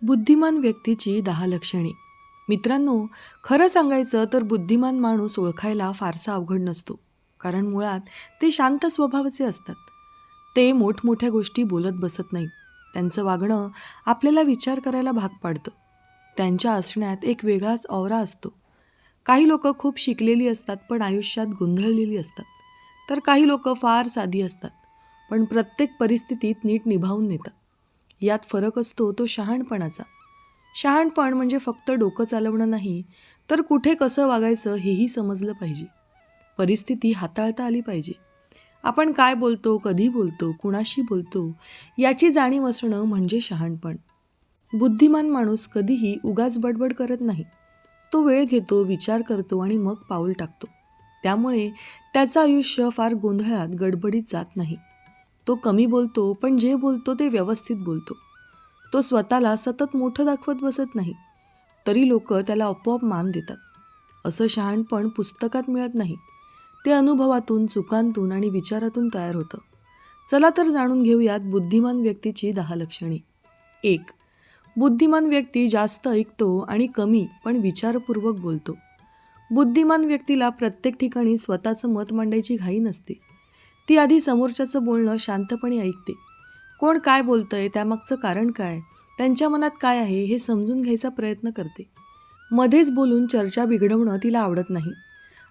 बुद्धिमान व्यक्तीची 10 लक्षणे. मित्रांनो, खरं सांगायचं तर बुद्धिमान माणूस ओळखायला फारसा अवघड नसतो. कारण मुळात ते शांत स्वभावाचे असतात. ते मोठमोठ्या गोष्टी बोलत बसत नाहीत. त्यांचं वागणं आपल्याला विचार करायला भाग पाडतं. त्यांच्या असण्यात एक वेगळाच ऑरा असतो. काही लोकं खूप शिकलेली असतात पण आयुष्यात गोंधळलेली असतात. तर काही लोकं फार साधी असतात पण प्रत्येक परिस्थितीत नीट निभावून नेतात. यात फरक असतो तो शहाणपणाचा. शहाणपण म्हणजे फक्त डोकं चालवणं नाही, तर कुठे कसं वागायचं हेही समजलं पाहिजे. परिस्थिती हाताळता आली पाहिजे. आपण काय बोलतो, कधी बोलतो, कुणाशी बोलतो याची जाणीव असणं म्हणजे शहाणपण. बुद्धिमान माणूस कधीही उगाच बडबड करत नाही. तो वेळ घेतो, विचार करतो आणि मग पाऊल टाकतो. त्यामुळे त्याचं आयुष्य फार गोंधळात गडबडीत जात नाही. तो कमी बोलतो पण जे बोलतो ते व्यवस्थित बोलतो. तो स्वतःला सतत मोठं दाखवत बसत नाही, तरी लोक त्याला आपोआप मान देतात. असं शहाणपण पुस्तकात मिळत नाही. ते अनुभवातून, चुकांतून आणि विचारातून तयार होतं. चला तर जाणून घेऊयात बुद्धिमान व्यक्तीची 10 लक्षणे. 1. बुद्धिमान व्यक्ती जास्त ऐकतो आणि कमी पण विचारपूर्वक बोलतो. बुद्धिमान व्यक्तीला प्रत्येक ठिकाणी स्वतःचं मत मांडायची घाई नसते. ती आधी समोरच्याचं बोलणं शांतपणे ऐकते. कोण काय बोलतंय, त्यामागचं कारण काय, त्यांच्या मनात काय आहे हे समजून घ्यायचा प्रयत्न करते. मध्येच बोलून चर्चा बिघडवणं तिला आवडत नाही.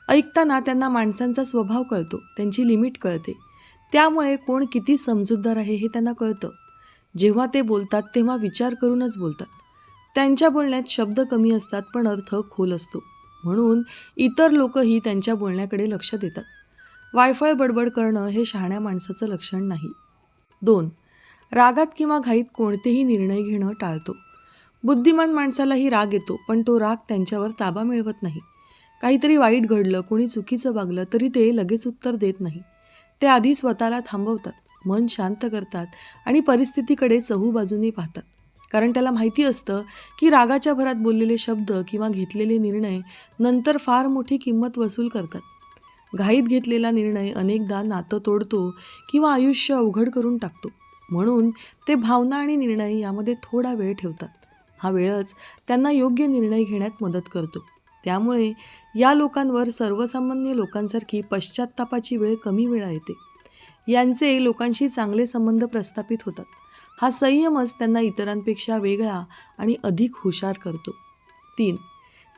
ऐकताना त्यांना माणसांचा स्वभाव कळतो, त्यांची लिमिट कळते. त्यामुळे कोण किती समजूतदार आहे हे त्यांना कळतं. जेव्हा ते बोलतात तेव्हा विचार करूनच बोलतात. त्यांच्या बोलण्यात शब्द कमी असतात पण अर्थ खोल असतो. म्हणून इतर लोकही त्यांच्या बोलण्याकडे लक्ष देतात. वायफळ बडबड करणं हे शहाण्या माणसाचं लक्षण नाही. 2. रागात किंवा घाईत कोणतेही निर्णय घेणं टाळतो. बुद्धिमान माणसालाही राग येतो पण तो राग त्यांच्यावर ताबा मिळवत नाही. काहीतरी वाईट घडलं, कोणी चुकीचं वागलं तरी ते लगेच उत्तर देत नाही. ते आधी स्वतःला थांबवतात, मन शांत करतात आणि परिस्थितीकडे चहूबाजूने पाहतात. कारण त्याला माहिती असतं की रागाच्या भरात बोललेले शब्द किंवा घेतलेले निर्णय नंतर फार मोठी किंमत वसूल करतात. घाईत घेतलेला निर्णय अनेकदा नातं तोडतो किंवा आयुष्य अवघड करून टाकतो. म्हणून ते भावना आणि निर्णय यामध्ये थोडा वेळ ठेवतात. हा वेळच त्यांना योग्य निर्णय घेण्यात मदत करतो. त्यामुळे या लोकांवर सर्वसामान्य लोकांसारखी पश्चात्तापाची वेळ कमी वेळा येते. यांचे लोकांशी चांगले संबंध प्रस्थापित होतात. हा संयमच त्यांना इतरांपेक्षा वेगळा आणि अधिक हुशार करतो. 3.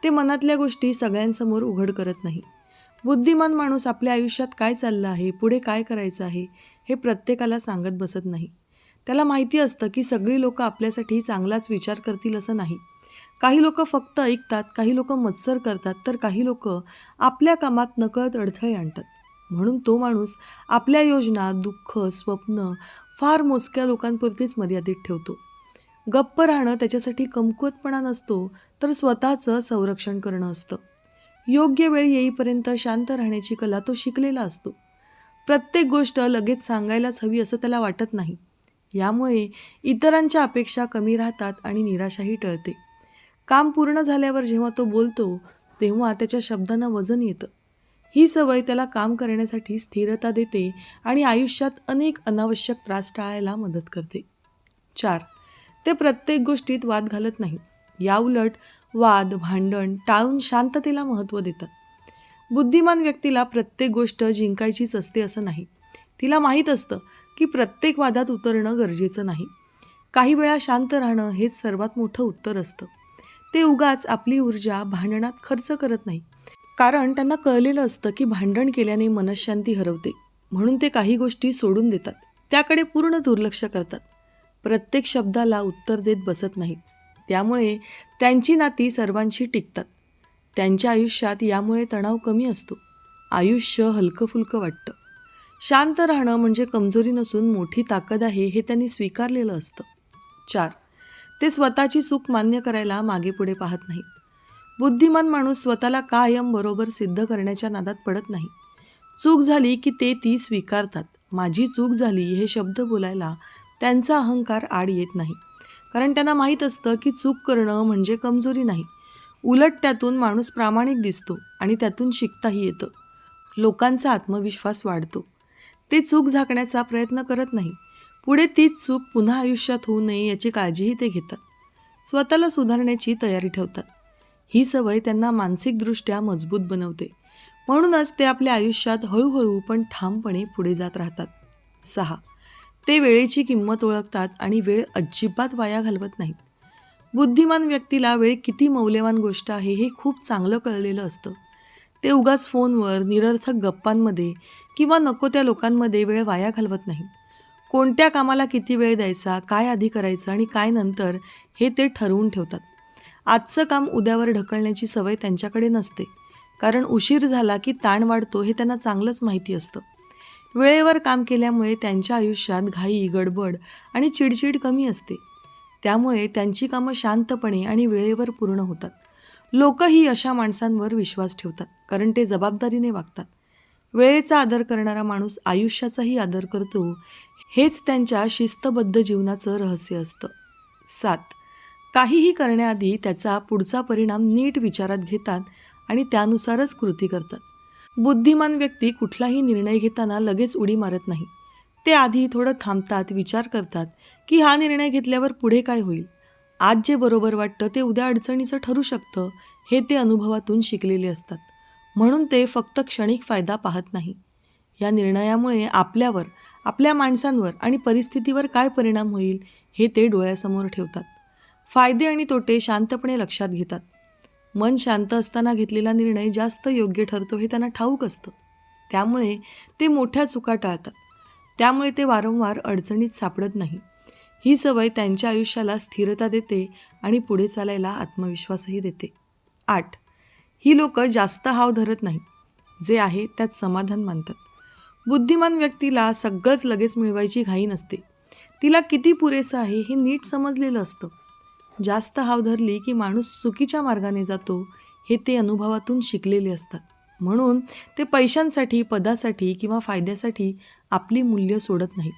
ते मनातल्या गोष्टी सगळ्यांसमोर उघड करत नाही. बुद्धिमान माणूस आपल्या आयुष्यात काय चाललं आहे, पुढे काय करायचं आहे हे प्रत्येकाला सांगत बसत नाही. त्याला माहिती असतं की सगळी लोक आपल्यासाठी चांगलाच विचार करतील असं नाही. काही लोक फक्त ऐकतात, काही लोक मत्सर करतात, तर काही लोक आपल्या कामात नकळत अडथळे आणतात. म्हणून तो माणूस आपल्या योजना, दुःख, स्वप्न फार मोजक्या लोकांपुरतीच मर्यादित ठेवतो. गप्प राहणं त्याच्यासाठी कमकुवतपणा नसतो, तर स्वतःचं संरक्षण करणं असतं. योग्य वेळ येईपर्यंत शांत राहण्याची कला तो शिकलेला असतो. प्रत्येक गोष्ट लगेच सांगायलाच हवी असं त्याला वाटत नाही. यामुळे इतरांच्या अपेक्षा कमी राहतात आणि निराशाही टळते. काम पूर्ण झाल्यावर जेव्हा तो बोलतो तेव्हा त्याच्या शब्दांना वजन येतं. ही सवय त्याला काम करण्यासाठी स्थिरता देते आणि आयुष्यात अनेक अनावश्यक त्रास टाळायला मदत करते. 4. ते प्रत्येक गोष्टीत वाद घालत नाही. याउलट वाद, भांडण टाळून शांततेला महत्त्व देतात. बुद्धिमान व्यक्तीला प्रत्येक गोष्ट जिंकायचीच असते असं नाही. तिला माहीत असतं की प्रत्येक वादात उतरणं गरजेचं नाही. काही वेळा शांत राहणं हेच सर्वात मोठं उत्तर असतं. ते उगाच आपली ऊर्जा भांडणात खर्च करत नाही. कारण त्यांना कळलेलं असतं की भांडण केल्याने मनःशांती हरवते. म्हणून ते काही गोष्टी सोडून देतात, त्याकडे पूर्ण दुर्लक्ष करतात. प्रत्येक शब्दाला उत्तर देत बसत नाहीत. त्यामुळे त्यांची नाती सर्वांशी टिकतात. त्यांच्या आयुष्यात यामुळे तणाव कमी असतो. आयुष्य हलकं-फुलकं वाटतं. शांत राहणं म्हणजे कमजोरी नसून मोठी ताकद आहे हे त्यांनी स्वीकारलेलं असतं. 4. ते स्वतःची चूक मान्य करायला मागेपुढे पाहत नाहीत. बुद्धिमान माणूस स्वतःला कायम बरोबर सिद्ध करण्याच्या नादात पडत नाही. चूक झाली की ते ती स्वीकारतात. माझी चूक झाली हे शब्द बोलायला त्यांचा अहंकार आड येत नाही. कारण त्यांना माहीत असतं की चूक करणं म्हणजे कमजोरी नाही. उलट त्यातून माणूस प्रामाणिक दिसतो आणि त्यातून शिकताही येतं. लोकांचा आत्मविश्वास वाढतो. ते चूक झाकण्याचा प्रयत्न करत नाही. पुढे तीच चूक पुन्हा आयुष्यात होऊ नये याची काळजीही ते घेतात. स्वतःला सुधारण्याची तयारी ठेवतात. ही सवय त्यांना मानसिकदृष्ट्या मजबूत बनवते. म्हणूनच ते आपल्या आयुष्यात हळूहळू पण ठामपणे पुढे जात राहतात. 6. ते वेळेची किंमत ओळखतात आणि वेळ अजिबात वाया घालवत नाहीत. बुद्धिमान व्यक्तीला वेळ किती मौल्यवान गोष्ट आहे हे खूप चांगलं कळलेलं असतं. ते उगाच फोनवर, निरर्थक गप्पांमध्ये किंवा नको त्या लोकांमध्ये वेळ वाया घालवत नाहीत. कोणत्या कामाला किती वेळ द्यायचा, काय आधी करायचं आणि काय नंतर, हे ते ठरवून ठेवतात. आजचं काम उद्यावर ढकलण्याची सवय त्यांच्याकडे नसते, कारण उशीर झाला की ताण वाढतो हे त्यांना चांगलंच माहिती असतं. वेळेवर काम केल्यामुळे त्यांच्या आयुष्यात घाई, गडबड आणि चिडचिड कमी असते. त्यामुळे त्यांची कामं शांतपणे आणि वेळेवर पूर्ण होतात. लोकही अशा माणसांवर विश्वास ठेवतात, कारण ते जबाबदारीने वागतात. वेळेचा आदर करणारा माणूस आयुष्याचाही आदर करतो, हेच त्यांच्या शिस्तबद्ध जीवनाचं रहस्य असतं. 7. काहीही करण्याआधी त्याचा पुढचा परिणाम नीट विचारात घेतात आणि त्यानुसारच कृती करतात. बुद्धिमान व्यक्ती कुठलाही निर्णय घेताना लगेच उडी मारत नाही. ते आधी थोडं थांबतात, विचार करतात की हा निर्णय घेतल्यावर पुढे काय होईल. आज जे बरोबर वाटतं ते उद्या अडचणीचं ठरू शकतं, हे ते अनुभवातून शिकलेले असतात. म्हणून ते फक्त क्षणिक फायदा पाहत नाही. या निर्णयामुळे आपल्यावर, आपल्या माणसांवर आणि परिस्थितीवर काय परिणाम होईल हे ते डोळ्यासमोर ठेवतात. फायदे आणि तोटे शांतपणे लक्षात घेतात. मन शांत असताना घेतलेला निर्णय जास्त योग्य ठरतो हे त्यांना ठाऊक असतं. त्यामुळे ते मोठ्या चुका टाळतात. त्यामुळे ते वारंवार अडचणीत सापडत नाही. ही सवय त्यांच्या आयुष्याला स्थिरता देते आणि पुढे चालायला आत्मविश्वासही देते. 8. ही लोक जास्त हाव धरत नाही. जे आहे त्यात समाधान मानतात. बुद्धिमान व्यक्तीला सगळंच लगेच मिळवायची घाई नसते. तिला किती पुरेसं आहे हे नीट समजलेलं असतं. जास्त हाव धरली की माणूस चुकीच्या मार्गाने जातो, हे ते अनुभवातून शिकलेले असतात. म्हणून ते पैशांसाठी, पदासाठी किंवा फायद्यासाठी आपली मूल्य सोडत नाहीत.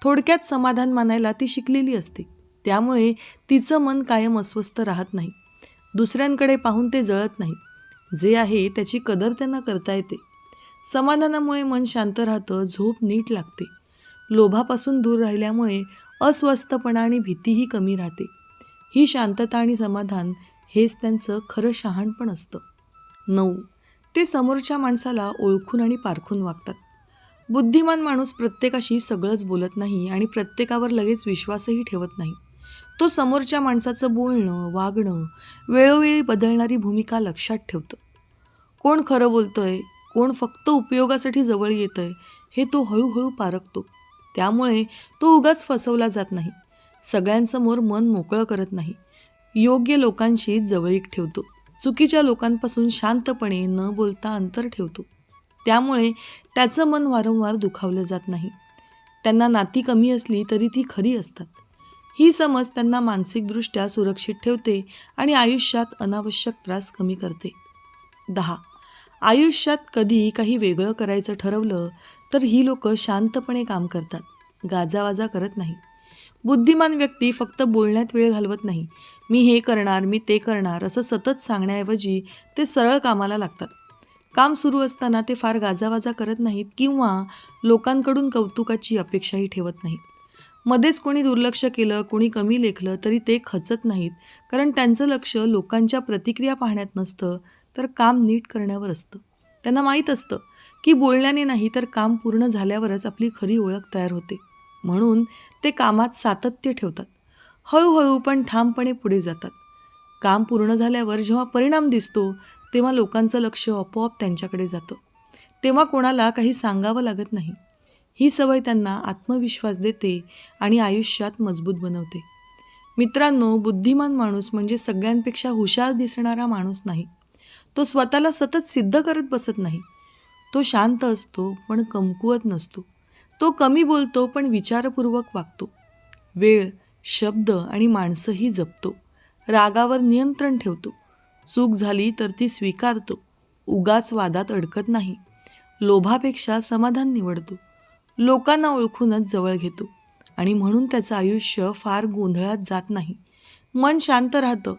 थोडक्यात समाधान मानायला ती शिकलेली असते. त्यामुळे तिचं मन कायम अस्वस्थ राहत नाही. दुसऱ्यांकडे पाहून ते जळत नाहीत. जे आहे त्याची कदर त्यांना करता येते. समाधानामुळे मन शांत राहतं, झोप नीट लागते. लोभापासून दूर राहिल्यामुळे अस्वस्थपणा आणि भीतीही कमी राहते. ही शांतता आणि समाधान हेच त्यांचं खरं शहाणपण असतं. 9. ते समोरच्या माणसाला ओळखून आणि पारखून वागतात. बुद्धिमान माणूस प्रत्येकाशी सगळंच बोलत नाही आणि प्रत्येकावर लगेच विश्वासही ठेवत नाही. तो समोरच्या माणसाचं बोलणं, वागणं, वेळोवेळी बदलणारी भूमिका लक्षात ठेवतो. कोण खरं बोलतंय, कोण फक्त उपयोगासाठी जवळ येतंय, हे तो हळूहळू पारखतो. त्यामुळे तो उगाच फसवला जात नाही. सगळ्यांसमोर मन मोकळं करत नाही. योग्य लोकांशी जवळीक ठेवतो. चुकीच्या लोकांपासून शांतपणे न बोलता अंतर ठेवतो. त्यामुळे त्याचं मन वारंवार दुखावलं जात नाही. त्यांना नाती कमी असली तरी ती खरी असतात. ही समज त्यांना मानसिकदृष्ट्या सुरक्षित ठेवते आणि आयुष्यात अनावश्यक त्रास कमी करते. 10. आयुष्यात कधी काही वेगळं करायचं ठरवलं तर ही लोक शांतपणे काम करतात, गाजावाजा करत नाही. बुद्धिमान व्यक्ती फक्त बोलण्यात वेळ घालवत नाही. मी हे करणार, मी ते करणार असं सतत सांगण्याऐवजी ते सरळ कामाला लागतात. काम सुरू असताना ते फार गाजावाजा करत नाहीत किंवा लोकांकडून कौतुकाची अपेक्षाही ठेवत नाहीत. मध्येच कोणी दुर्लक्ष केलं, कोणी कमी लेखलं तरी ते खचत नाहीत, कारण त्यांचं लक्ष लोकांच्या प्रतिक्रिया पाहण्यात नसतं, तर काम नीट करण्यावर असतं. त्यांना माहीत असतं की बोलण्याने नाही तर काम पूर्ण झाल्यावरच आपली खरी ओळख तयार होते. म्हणून ते कामात सातत्य ठेवतात. हळूहळू पण ठामपणे पुढे जातात. काम पूर्ण झाल्यावर जेव्हा परिणाम दिसतो तेव्हा लोकांचं लक्ष आपोआप त्यांच्याकडे जातं. तेव्हा कोणाला काही सांगावं लागत नाही. ही सवय त्यांना आत्मविश्वास देते आणि आयुष्यात मजबूत बनवते. मित्रांनो, बुद्धिमान माणूस म्हणजे सगळ्यांपेक्षा हुशार दिसणारा माणूस नाही. तो स्वतःला सतत सिद्ध करत बसत नाही. तो शांत असतो पण कमकुवत नसतो. तो कमी बोलतो पण विचारपूर्वक वागतो. वेळ, शब्द आणि माणसंही जपतो. रागावर नियंत्रण ठेवतो. चूक झाली तर ती स्वीकारतो. उगाच वादात अडकत नाही. लोभापेक्षा समाधान निवडतो. लोकांना ओळखूनच जवळ घेतो आणि म्हणून त्याचं आयुष्य फार गोंधळात जात नाही. मन शांत राहतं.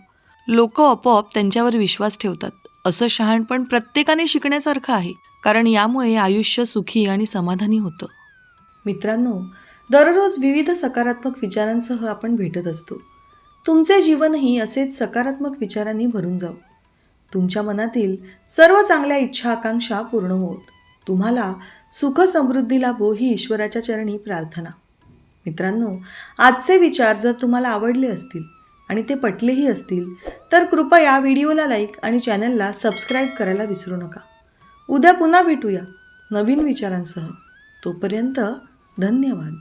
लोक आपोआप त्यांच्यावर विश्वास ठेवतात. असं शहाणपण प्रत्येकाने शिकण्यासारखं आहे, कारण यामुळे आयुष्य सुखी आणि समाधानी होतं. मित्रांनो, दररोज विविध सकारात्मक विचारांसह आपण भेटत असतो. तुमचे जीवनही असेच सकारात्मक विचारांनी भरून जावो. तुमच्या मनातील सर्व चांगल्या इच्छा आकांक्षा पूर्ण होत. तुम्हाला सुख समृद्धी लाभो ही ईश्वराच्या चरणी प्रार्थना. मित्रांनो, आजचे विचार जर तुम्हाला आवडले असतील आणि ते पटलेही असतील तर कृपया व्हिडिओला लाईक आणि चॅनलला सबस्क्राईब करायला विसरू नका. उद्या पुन्हा भेटूया नवीन विचारांसह. तोपर्यंत धन्यवाद.